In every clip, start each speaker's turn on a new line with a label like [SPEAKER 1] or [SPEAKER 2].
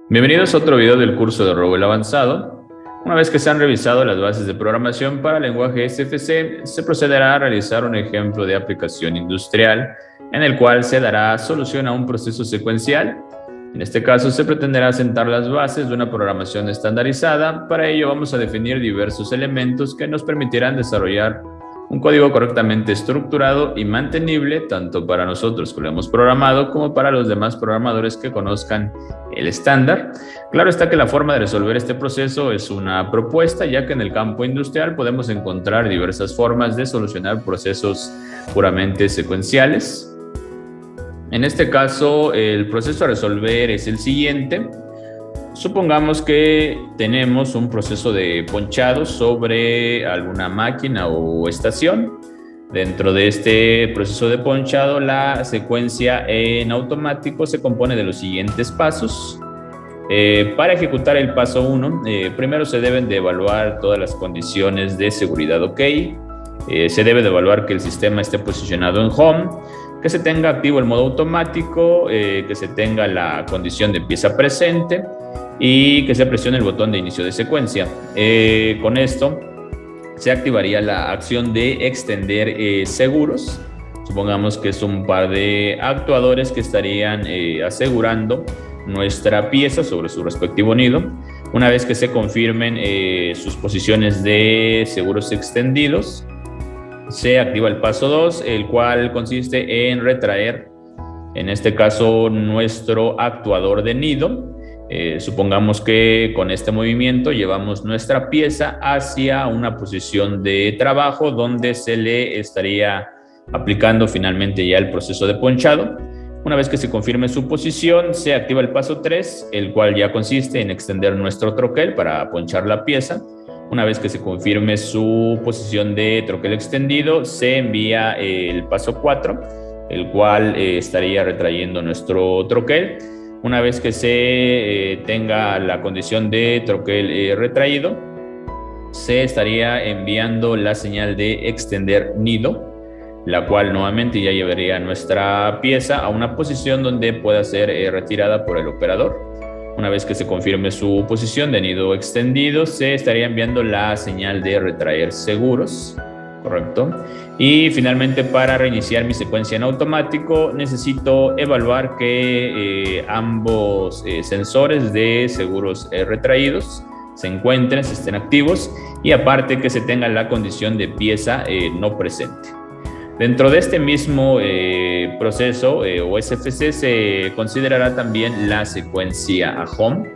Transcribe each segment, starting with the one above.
[SPEAKER 1] Bienvenidos a otro video del curso de ROWELL Avanzado. Una vez que se han revisado las bases de programación para lenguaje SFC, se procederá a realizar un ejemplo de aplicación industrial en el cual se dará solución a un proceso secuencial. En este caso, se pretenderá sentar las bases de una programación estandarizada. Para ello, vamos a definir diversos elementos que nos permitirán desarrollar un código correctamente estructurado y mantenible, tanto para nosotros que lo hemos programado como para los demás programadores que conozcan el estándar. Claro está que la forma de resolver este proceso es una propuesta, ya que en el campo industrial podemos encontrar diversas formas de solucionar procesos puramente secuenciales. En este caso, el proceso a resolver es el siguiente. Supongamos que tenemos un proceso de ponchado sobre alguna máquina o estación. Dentro de este proceso de ponchado, la secuencia en automático se compone de los siguientes pasos. Para ejecutar el paso 1, primero se deben de evaluar todas las condiciones de seguridad OK. Se debe de evaluar que el sistema esté posicionado en home, que se tenga activo el modo automático, que se tenga la condición de pieza presente y que se presione el botón de inicio de secuencia. Con esto se activaría la acción de extender seguros. Supongamos que es un par de actuadores que estarían asegurando nuestra pieza sobre su respectivo nido. Una vez que se confirmen sus posiciones de seguros extendidos, se activa el paso 2, el cual consiste en retraer, en este caso, nuestro actuador de nido. Supongamos que con este movimiento llevamos nuestra pieza hacia una posición de trabajo donde se le estaría aplicando finalmente ya el proceso de ponchado. Una vez que se confirme su posición, se activa el paso 3, el cual ya consiste en extender nuestro troquel para ponchar la pieza. Una vez que se confirme su posición de troquel extendido, se envía el paso 4, el cual estaría retrayendo nuestro troquel. Una vez que se tenga la condición de troquel retraído, se estaría enviando la señal de extender nido, la cual nuevamente ya llevaría nuestra pieza a una posición donde pueda ser retirada por el operador. Una vez que se confirme su posición de nido extendido, se estaría enviando la señal de retraer seguros, correcto. Y finalmente, para reiniciar mi secuencia en automático, necesito evaluar que ambos sensores de seguros retraídos se encuentren, se estén activos, y aparte que se tenga la condición de pieza no presente. Dentro de este mismo proceso o SFC se considerará también la secuencia a home,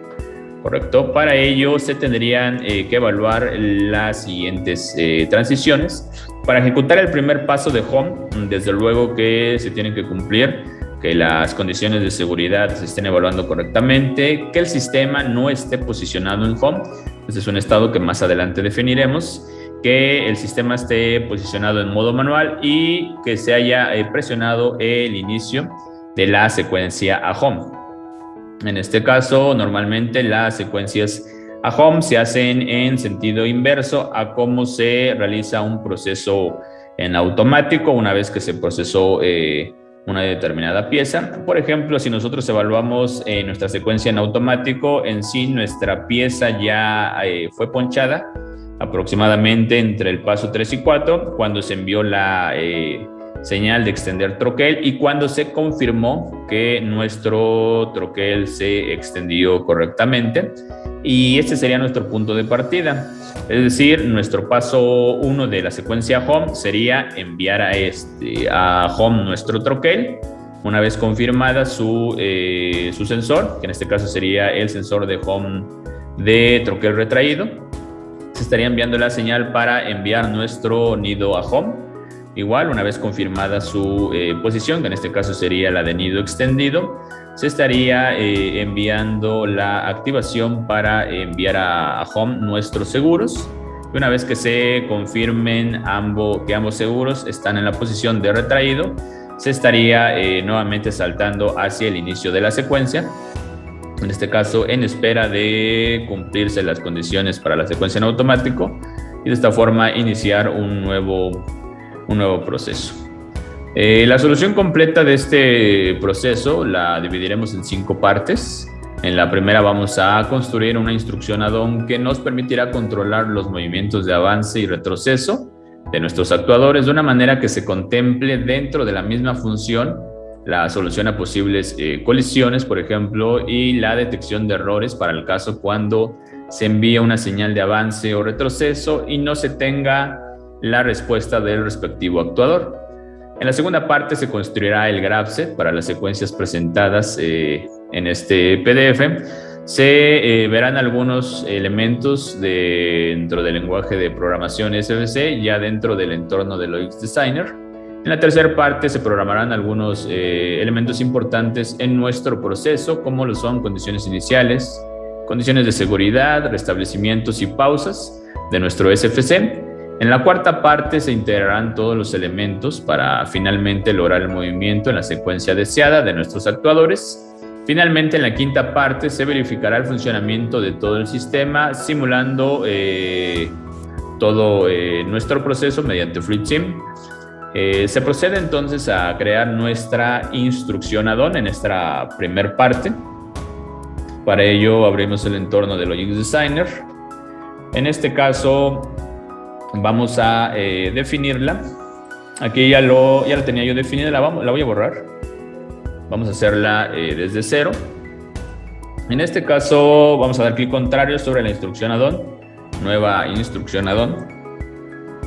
[SPEAKER 1] correcto. Para ello se tendrían que evaluar las siguientes transiciones. Para ejecutar el primer paso de home, desde luego que se tienen que cumplir que las condiciones de seguridad se estén evaluando correctamente, que el sistema no esté posicionado en home. Este es un estado que más adelante definiremos. Que el sistema esté posicionado en modo manual y que se haya presionado el inicio de la secuencia a home. En este caso, normalmente las secuencias a home se hacen en sentido inverso a cómo se realiza un proceso en automático una vez que se procesó una determinada pieza. Por ejemplo, si nosotros evaluamos nuestra secuencia en automático, en sí nuestra pieza ya fue ponchada aproximadamente entre el paso 3 y 4, cuando se envió la señal de extender troquel y cuando se confirmó que nuestro troquel se extendió correctamente. Y este sería nuestro punto de partida. Es decir, nuestro paso 1 de la secuencia home sería enviar a home nuestro troquel. Una vez confirmada su sensor, que en este caso sería el sensor de home de troquel retraído, se estaría enviando la señal para enviar nuestro nido a home. Igual, una vez confirmada su posición, que en este caso sería la de nido extendido, se estaría enviando la activación para enviar a home nuestros seguros. Y una vez que se confirmen que ambos seguros están en la posición de retraído, se estaría nuevamente saltando hacia el inicio de la secuencia. En este caso, en espera de cumplirse las condiciones para la secuencia en automático, y de esta forma iniciar un nuevo un nuevo proceso. La solución completa de este proceso la dividiremos en 5 partes. En la primera vamos a construir una instrucción add-on que nos permitirá controlar los movimientos de avance y retroceso de nuestros actuadores de una manera que se contemple dentro de la misma función la solución a posibles colisiones, por ejemplo, y la detección de errores para el caso cuando se envía una señal de avance o retroceso y no se tenga la respuesta del respectivo actuador. En la segunda parte se construirá el graph-set para las secuencias presentadas en este PDF. Se verán algunos elementos dentro del lenguaje de programación SFC ya dentro del entorno del UX Designer. En la tercera parte se programarán algunos elementos importantes en nuestro proceso, como lo son condiciones iniciales, condiciones de seguridad, restablecimientos y pausas de nuestro SFC. En la cuarta parte se integrarán todos los elementos para finalmente lograr el movimiento en la secuencia deseada de nuestros actuadores. Finalmente, en la quinta parte se verificará el funcionamiento de todo el sistema, simulando todo nuestro proceso mediante FluidSim. Se procede entonces a crear nuestra instrucción add-on en esta primer parte. Para ello abrimos el entorno del UX Designer. En este caso vamos a definirla. Aquí ya la tenía yo definida, la voy a borrar. Vamos a hacerla desde cero. En este caso vamos a dar clic contrario sobre la instrucción add-on, nueva instrucción add-on.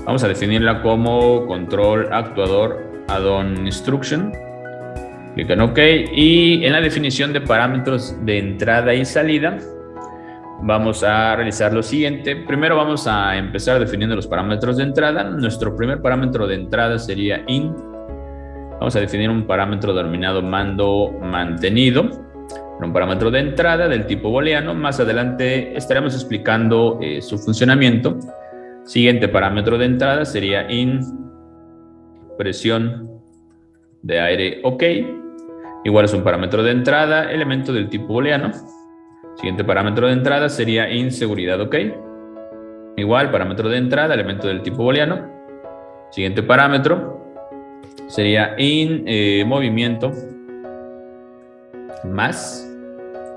[SPEAKER 1] Vamos a definirla como control actuador add-on instruction. Clic en OK y en la definición de parámetros de entrada y salida vamos a realizar lo siguiente. Primero vamos a empezar definiendo los parámetros de entrada. Nuestro primer parámetro de entrada sería in. Vamos a definir un parámetro denominado mando mantenido, un parámetro de entrada del tipo booleano. Más adelante estaremos explicando su funcionamiento. Siguiente parámetro de entrada sería in presión de aire OK. Igual es un parámetro de entrada, elemento del tipo booleano. Siguiente parámetro de entrada sería in seguridad OK. Igual parámetro de entrada, elemento del tipo booleano. Siguiente parámetro sería in movimiento más.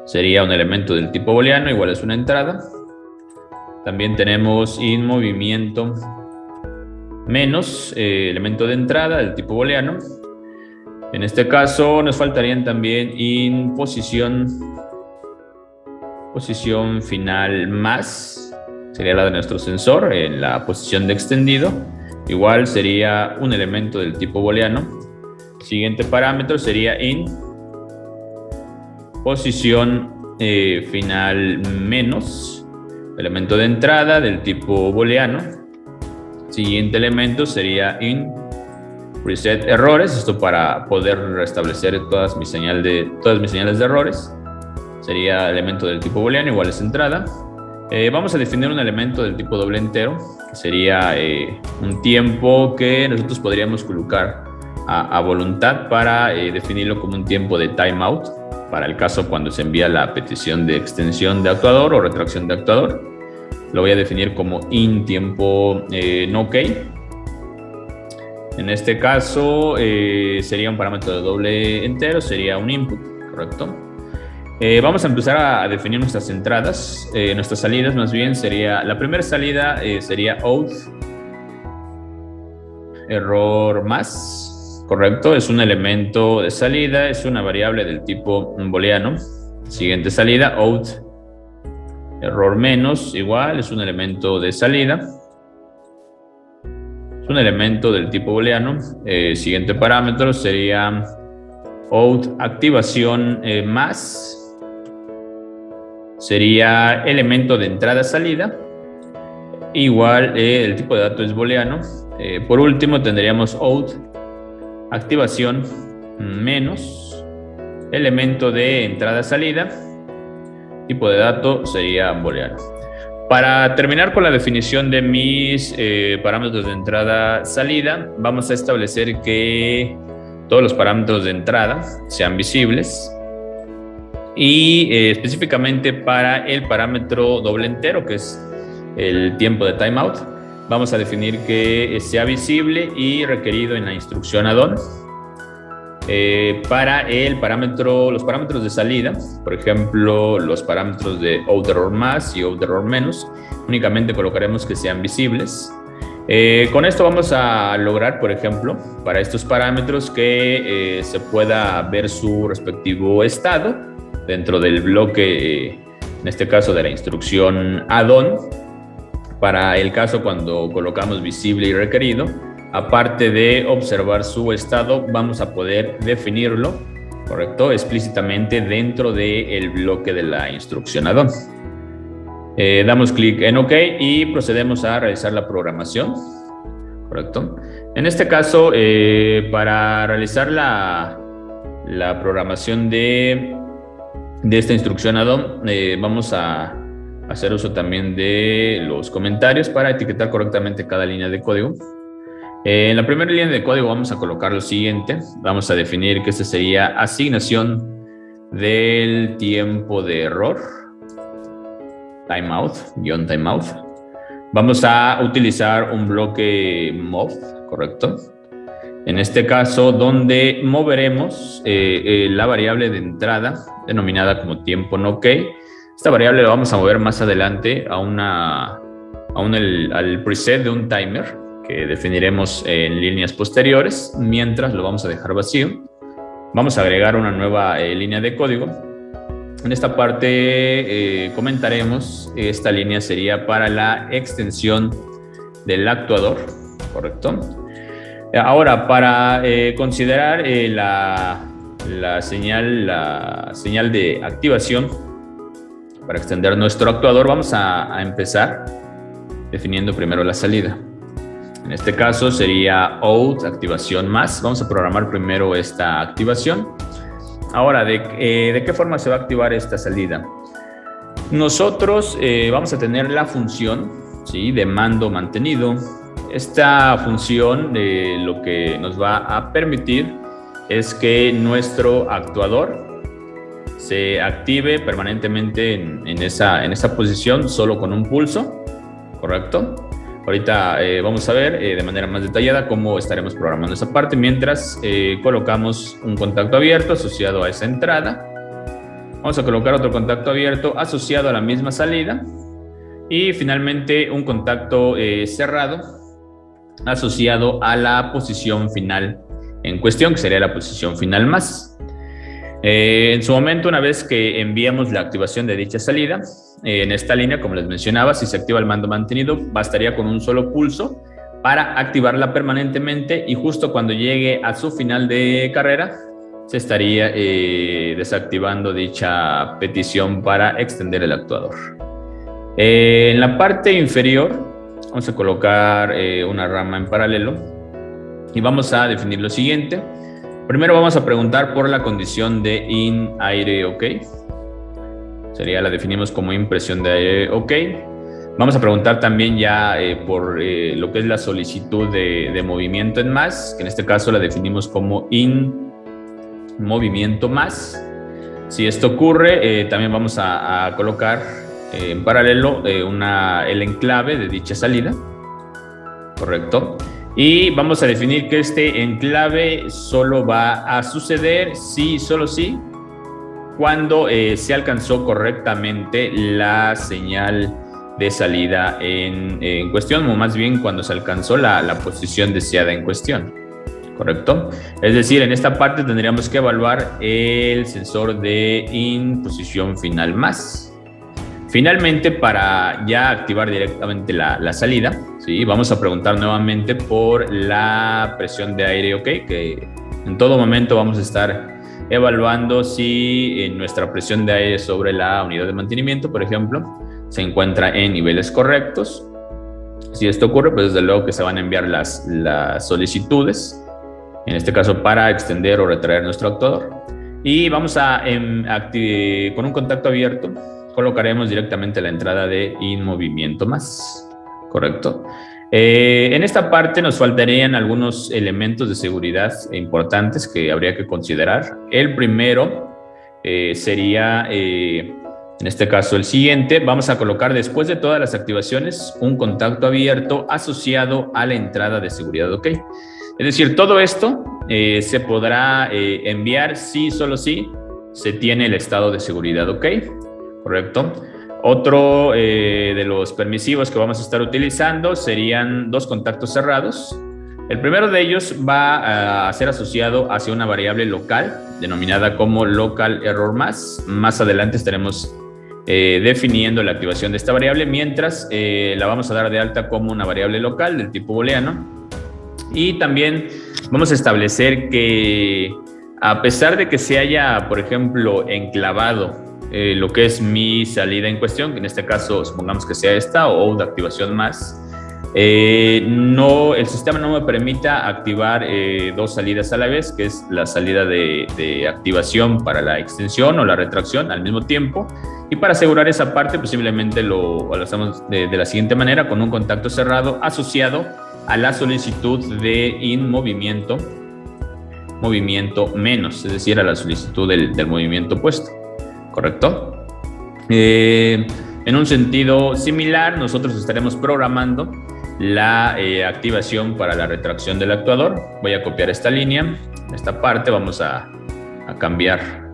[SPEAKER 1] Sería un elemento del tipo booleano, igual es una entrada. También tenemos in movimiento menos, elemento de entrada del tipo booleano. En este caso nos faltarían también in posición final más, sería la de nuestro sensor en la posición de extendido. Igual sería un elemento del tipo booleano. Siguiente parámetro sería in posición final menos, elemento de entrada del tipo booleano. Siguiente elemento sería in reset errores, esto para poder restablecer todas mis señales de errores. Sería elemento del tipo booleano, igual es entrada. Vamos a definir un elemento del tipo doble entero, que sería un tiempo que nosotros podríamos colocar a voluntad para definirlo como un tiempo de timeout, para el caso cuando se envía la petición de extensión de actuador o retracción de actuador. Lo voy a definir como in tiempo no OK. En este caso sería un parámetro de doble entero, sería un input, ¿correcto? Vamos a empezar a definir nuestras entradas, nuestras salidas más bien sería, la primera salida sería out, error más, correcto, es un elemento de salida, es una variable del tipo booleano. Siguiente salida, out, error menos, igual, es un elemento de salida. Es un elemento del tipo booleano. Siguiente parámetro sería out, activación más. Sería elemento de entrada-salida. Igual, el tipo de dato es booleano. Por último, tendríamos out, activación menos, elemento de entrada-salida. Tipo de dato sería booleano. Para terminar con la definición de mis parámetros de entrada-salida, vamos a establecer que todos los parámetros de entrada sean visibles. Y específicamente para el parámetro doble entero, que es el tiempo de timeout, vamos a definir que sea visible y requerido en la instrucción add-on. Para los parámetros de salida, por ejemplo, los parámetros de OutError más y OutError menos, únicamente colocaremos que sean visibles. Con esto vamos a lograr, por ejemplo, para estos parámetros que se pueda ver su respectivo estado dentro del bloque, en este caso de la instrucción add-on. Para el caso cuando colocamos visible y requerido, aparte de observar su estado, vamos a poder definirlo, ¿correcto?, explícitamente dentro del bloque de la instrucción add-on. Damos clic en OK y procedemos a realizar la programación, ¿correcto? En este caso, para realizar la programación de esta instrucción add-on, vamos a hacer uso también de los comentarios para etiquetar correctamente cada línea de código. En la primera línea de código vamos a colocar lo siguiente. Vamos a definir que esta sería asignación del tiempo de error, timeout, -timeout. Vamos a utilizar un bloque mov, ¿correcto? En este caso, donde moveremos la variable de entrada, denominada como tiempo no key. Esta variable la vamos a mover más adelante al preset de un timer que definiremos en líneas posteriores, mientras lo vamos a dejar vacío. Vamos a agregar una nueva línea de código. En esta parte comentaremos, esta línea sería para la extensión del actuador, ¿correcto? Ahora, para considerar la señal de activación, para extender nuestro actuador, vamos a empezar definiendo primero la salida. En este caso sería out, activación más. Vamos a programar primero esta activación. Ahora, ¿de qué forma se va a activar esta salida? Nosotros vamos a tener la función, ¿sí?, de mando mantenido. Esta función lo que nos va a permitir es que nuestro actuador se active permanentemente en esa posición solo con un pulso, ¿correcto? Ahorita vamos a ver de manera más detallada cómo estaremos programando esa parte mientras colocamos un contacto abierto asociado a esa entrada. Vamos a colocar otro contacto abierto asociado a la misma salida y finalmente un contacto cerrado asociado a la posición final en cuestión, que sería la posición final más. En su momento, una vez que enviamos la activación de dicha salida, en esta línea, como les mencionaba, si se activa el mando mantenido, bastaría con un solo pulso para activarla permanentemente y justo cuando llegue a su final de carrera, se estaría desactivando dicha petición para extender el actuador. En la parte inferior, vamos a colocar una rama en paralelo y vamos a definir lo siguiente. Primero vamos a preguntar por la condición de in aire OK. La definimos como impresión de aire OK. Vamos a preguntar también ya por lo que es la solicitud de movimiento en más, que en este caso la definimos como in movimiento más. Si esto ocurre, también vamos a colocar en paralelo el enclave de dicha salida, ¿correcto? Y vamos a definir que este enclave solo va a suceder solo si cuando se alcanzó correctamente la señal de salida en cuestión, o más bien cuando se alcanzó la posición deseada en cuestión, ¿correcto? Es decir, en esta parte tendríamos que evaluar el sensor de in posición final más. Finalmente, para ya activar directamente la salida, ¿sí?, vamos a preguntar nuevamente por la presión de aire OK, que en todo momento vamos a estar evaluando si nuestra presión de aire sobre la unidad de mantenimiento, por ejemplo, se encuentra en niveles correctos. Si esto ocurre, pues desde luego que se van a enviar las solicitudes, en este caso para extender o retraer nuestro actuador. Y vamos con un contacto abierto, colocaremos directamente la entrada de in movimiento más, ¿correcto? En esta parte nos faltarían algunos elementos de seguridad importantes que habría que considerar. El primero sería En este caso, el siguiente, vamos a colocar después de todas las activaciones un contacto abierto asociado a la entrada de seguridad OK. Es decir, todo esto se podrá enviar si, solo si se tiene el estado de seguridad OK, ¿correcto? Otro de los permisivos que vamos a estar utilizando serían dos contactos cerrados. El primero de ellos va a ser asociado hacia una variable local denominada como local error más. Más adelante estaremos definiendo la activación de esta variable, mientras la vamos a dar de alta como una variable local del tipo booleano. Y también vamos a establecer que a pesar de que se haya, por ejemplo, enclavado lo que es mi salida en cuestión, que en este caso supongamos que sea esta o de activación más, el sistema no me permita activar dos salidas a la vez, que es la salida de activación para la extensión o la retracción al mismo tiempo. Y para asegurar esa parte, pues simplemente lo hacemos de la siguiente manera, con un contacto cerrado asociado a la solicitud de in movimiento menos, es decir, a la solicitud del movimiento opuesto, ¿correcto? En un sentido similar, nosotros estaremos programando la activación para la retracción del actuador. Voy a copiar esta línea, en esta parte vamos a cambiar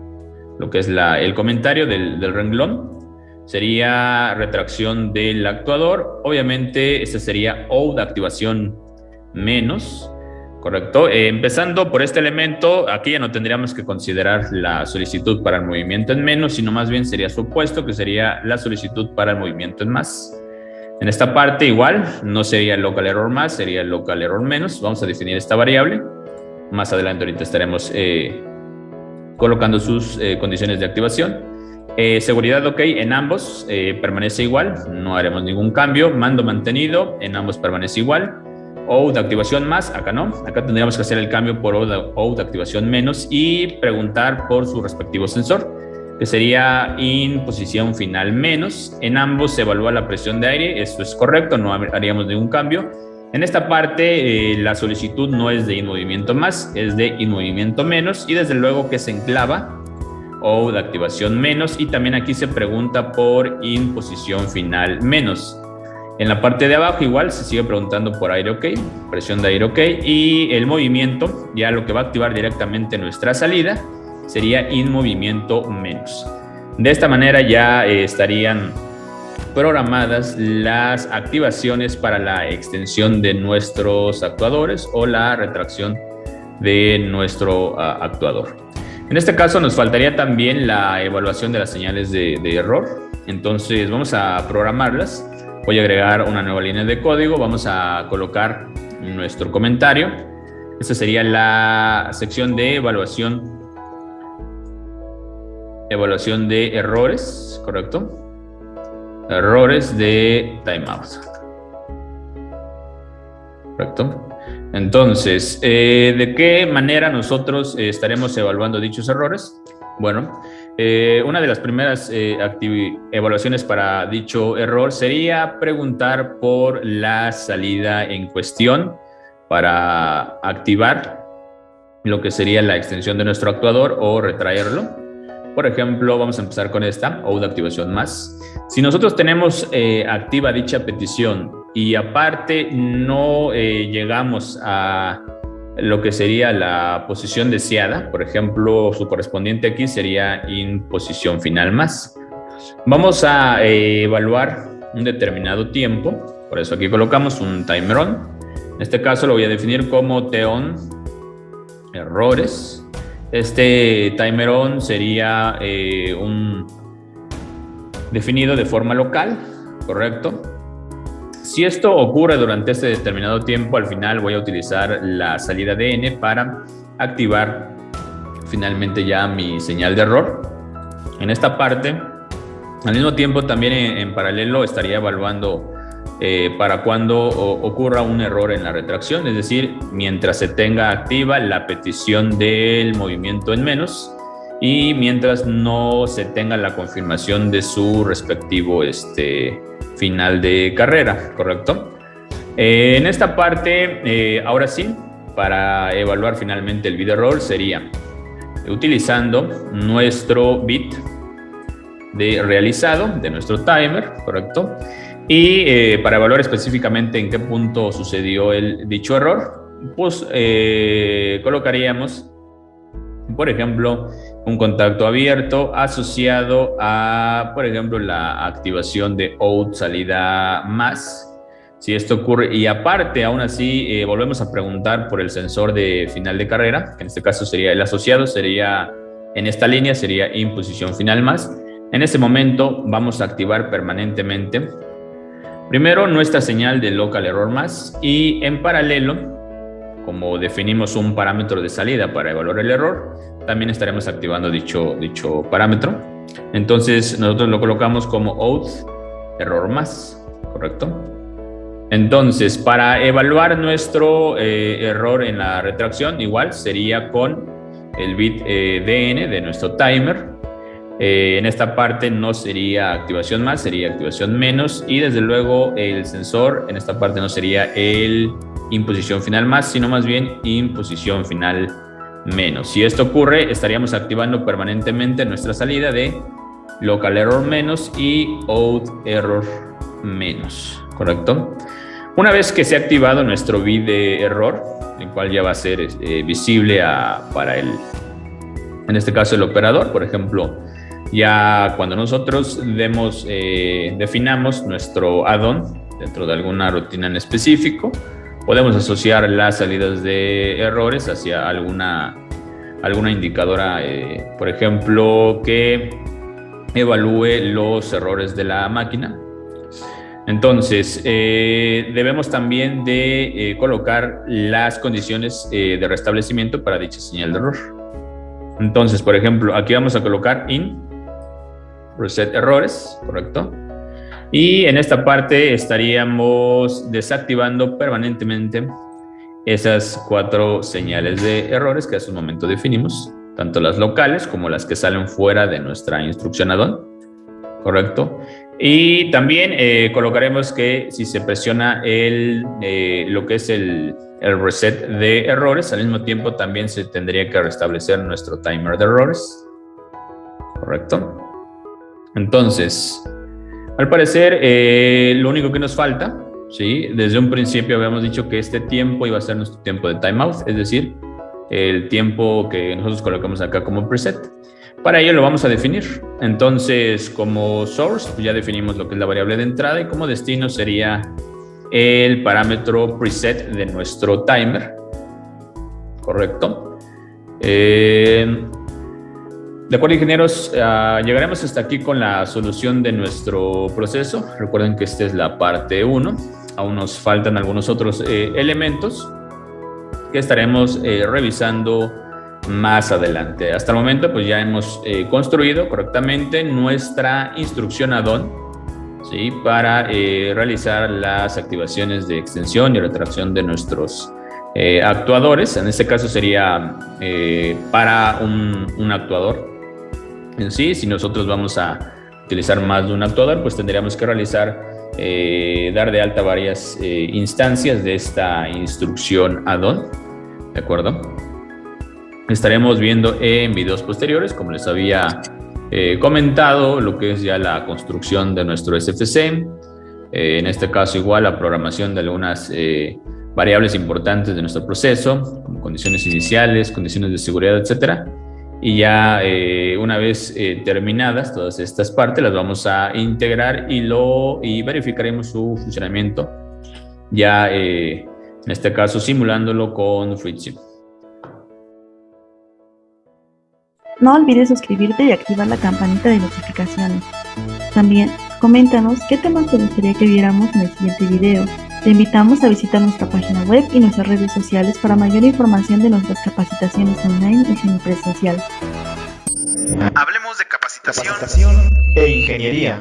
[SPEAKER 1] lo que es el comentario del renglón. Sería retracción del actuador. Obviamente, este sería O de activación menos, ¿correcto? Empezando por este elemento, aquí ya no tendríamos que considerar la solicitud para el movimiento en menos, sino más bien sería su opuesto, que sería la solicitud para el movimiento en más. En esta parte igual, no sería el local error más, sería el local error menos. Vamos a definir esta variable. Más adelante ahorita estaremos colocando sus condiciones de activación. Seguridad OK en ambos permanece igual, no haremos ningún cambio. Mando mantenido, en ambos permanece igual. O de activación más, acá no. Acá tendríamos que hacer el cambio por O de activación menos y preguntar por su respectivo sensor, que sería in posición final menos. En ambos se evalúa la presión de aire, esto es correcto, no haríamos ningún cambio. En esta parte la solicitud no es de in movimiento más, es de in movimiento menos, y desde luego que se enclava O de activación menos, y también aquí se pregunta por in posición final menos. En la parte de abajo igual se sigue preguntando por aire OK, presión de aire OK, y el movimiento, ya lo que va a activar directamente nuestra salida, sería in movimiento menos. De esta manera ya estarían programadas las activaciones para la extensión de nuestros actuadores o la retracción de nuestro actuador. En este caso nos faltaría también la evaluación de las señales de error. Entonces vamos a programarlas. Voy a agregar una nueva línea de código. Vamos a colocar nuestro comentario. Esta sería la sección de evaluación de errores, ¿correcto? Errores de timeout. ¿Correcto? Entonces, ¿de qué manera nosotros estaremos evaluando dichos errores? Bueno, una de las primeras evaluaciones para dicho error sería preguntar por la salida en cuestión para activar lo que sería la extensión de nuestro actuador o retraerlo. Por ejemplo, vamos a empezar con esta, O de activación más. Si nosotros tenemos activa dicha petición y aparte no llegamos a lo que sería la posición deseada, por ejemplo, su correspondiente aquí sería in posición final más. Vamos a evaluar un determinado tiempo, por eso aquí colocamos un timer on. En este caso lo voy a definir como TON errores. Este timer on sería definido de forma local, ¿correcto? Si esto ocurre durante este determinado tiempo, al final voy a utilizar la salida de N para activar finalmente ya mi señal de error. En esta parte, al mismo tiempo también en paralelo estaría evaluando para cuando ocurra un error en la retracción, es decir, mientras se tenga activa la petición del movimiento en menos y mientras no se tenga la confirmación de su respectivo final de carrera, ¿correcto? En esta parte, ahora sí, para evaluar finalmente el bit error sería utilizando nuestro bit de realizado de nuestro timer, ¿correcto? Y para evaluar específicamente en qué punto sucedió dicho error, pues colocaríamos, por ejemplo, un contacto abierto asociado a, por ejemplo, la activación de out salida más. Si esto ocurre, y aparte, aún así, volvemos a preguntar por el sensor de final de carrera, que en este caso sería el asociado, sería en esta línea, sería in posición final más. En ese momento vamos a activar permanentemente, primero, nuestra señal de local error más, y en paralelo, como definimos un parámetro de salida para evaluar el error, también estaremos activando dicho parámetro. Entonces, nosotros lo colocamos como out error más, ¿correcto? Entonces, para evaluar nuestro error en la retracción, igual sería con el bit DN de nuestro timer. En esta parte no sería activación más, sería activación menos, y desde luego el sensor en esta parte no sería el imposición final más, sino más bien imposición final menos. Si esto ocurre, estaríamos activando permanentemente nuestra salida de local error menos y out error menos, ¿correcto? Una vez que se ha activado nuestro bit de error, el cual ya va a ser visible para en este caso el operador, por ejemplo, ya cuando nosotros definamos nuestro add-on dentro de alguna rutina en específico, podemos asociar las salidas de errores hacia alguna indicadora, por ejemplo, que evalúe los errores de la máquina. Entonces, debemos también de colocar las condiciones de restablecimiento para dicha señal de error. Entonces, por ejemplo, aquí vamos a colocar in reset errores, ¿correcto? Y en esta parte estaríamos desactivando permanentemente esas 4 señales de errores que hace un momento definimos, tanto las locales como las que salen fuera de nuestra instrucción add-on, ¿correcto? Y también colocaremos que si se presiona lo que es el reset de errores, al mismo tiempo también se tendría que restablecer nuestro timer de errores, ¿correcto? Entonces, al parecer, lo único que nos falta, ¿sí? Desde un principio habíamos dicho que este tiempo iba a ser nuestro tiempo de timeout, es decir, el tiempo que nosotros colocamos acá como preset. Para ello lo vamos a definir. Entonces, como source, pues ya definimos lo que es la variable de entrada, y como destino sería el parámetro preset de nuestro timer, ¿correcto? De acuerdo, ingenieros, llegaremos hasta aquí con la solución de nuestro proceso. Recuerden que esta es la parte 1. Aún nos faltan algunos otros elementos que estaremos revisando más adelante. Hasta el momento, pues ya hemos construido correctamente nuestra instrucción add-on, ¿sí? Para realizar las activaciones de extensión y retracción de nuestros actuadores. En este caso sería para un actuador en sí. Si nosotros vamos a utilizar más de un actuador, pues tendríamos que realizar, dar de alta varias instancias de esta instrucción add-on, ¿de acuerdo? Estaremos viendo en videos posteriores, como les había comentado, lo que es ya la construcción de nuestro SFC, en este caso igual la programación de algunas variables importantes de nuestro proceso, como condiciones iniciales, condiciones de seguridad, etcétera. Y ya una vez terminadas todas estas partes, las vamos a integrar y verificaremos su funcionamiento, ya en este caso simulándolo con FreeSim.
[SPEAKER 2] No olvides suscribirte y activar la campanita de notificaciones. También, coméntanos qué temas te gustaría que viéramos en el siguiente video. Te invitamos a visitar nuestra página web y nuestras redes sociales para mayor información de nuestras capacitaciones online y semipresencial.
[SPEAKER 3] Hablemos de capacitación e ingeniería.